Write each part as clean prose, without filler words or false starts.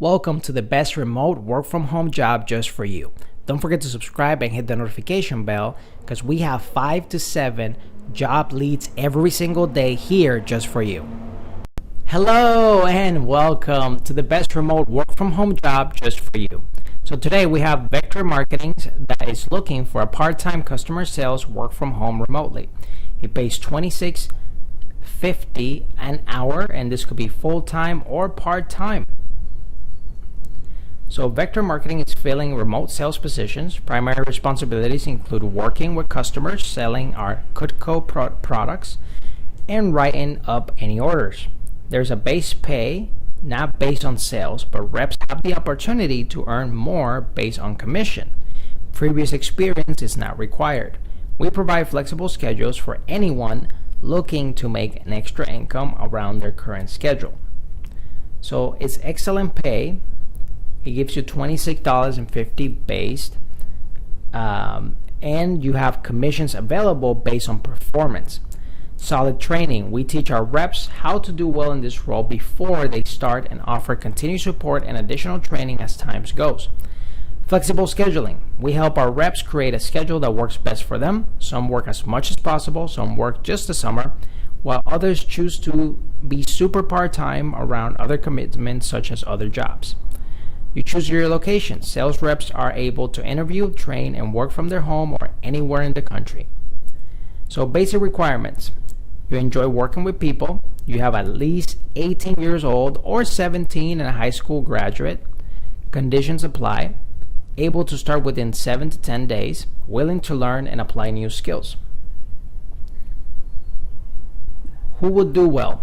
Welcome to the best remote work from home job just for you. Don't forget to subscribe and hit the notification bell because we have 5 to 7 job leads every single day here just for you. Hello and welcome to the best remote work from home job just for you. So today we have Vector Marketing that is looking for a part-time customer sales work from home remotely. It pays $26.50 an hour, and this could be full-time or part-time. So Vector Marketing is filling remote sales positions. Primary responsibilities include working with customers, selling our Cutco products, and writing up any orders. There's a base pay, not based on sales, but reps have the opportunity to earn more based on commission. Previous experience is not required. We provide flexible schedules for anyone looking to make an extra income around their current schedule. So it's excellent pay. It gives you $26.50 based, and you have commissions available based on performance. Solid training. We teach our reps how to do well in this role before they start and offer continued support and additional training as time goes. Flexible scheduling. We help our reps create a schedule that works best for them. Some work as much as possible, some work just the summer, while others choose to be super part-time around other commitments such as other jobs. You choose your location. Sales reps are able to interview, train, and work from their home or anywhere in the country. So basic requirements. You enjoy working with people. You have at least 18 years old or 17 and a high school graduate. Conditions apply. Able to start within 7 to 10 days. Willing to learn and apply new skills. Who would do well?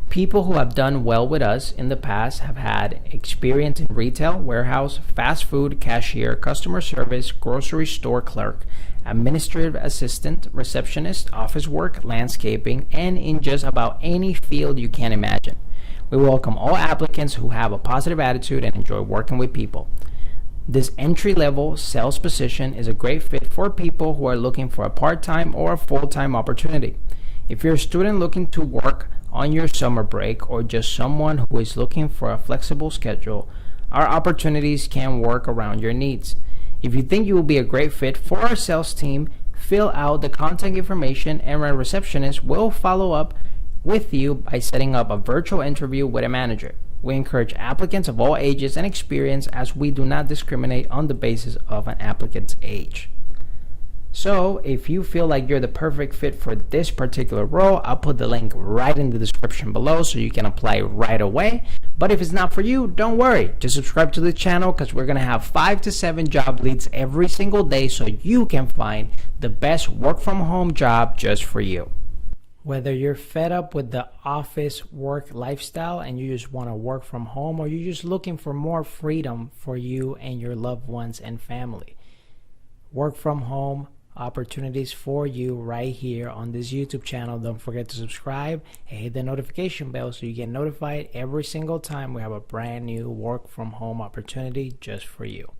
People who have done well with us in the past have had experience in retail, warehouse, fast food, cashier, customer service, grocery store clerk, administrative assistant, receptionist, office work, landscaping, and in just about any field you can imagine. We welcome all applicants who have a positive attitude and enjoy working with people. This entry-level sales position is a great fit for people who are looking for a part-time or a full-time opportunity. If you're a student looking to work on your summer break or just someone who is looking for a flexible schedule, our opportunities can work around your needs. If you think you will be a great fit for our sales team, fill out the contact information and our receptionist will follow up with you by setting up a virtual interview with a manager. We encourage applicants of all ages and experience as we do not discriminate on the basis of an applicant's age. So if you feel like you're the perfect fit for this particular role, I'll put the link right in the description below so you can apply right away. But if it's not for you, don't worry. Just subscribe to the channel because we're going to have 5 to 7 job leads every single day so you can find the best work from home job just for you. Whether you're fed up with the office work lifestyle and you just want to work from home, or you're just looking for more freedom for you and your loved ones and family, work from home opportunities for you right here on this YouTube channel. Don't forget to subscribe and hit the notification bell so you get notified every single time we have a brand new work from home opportunity just for you.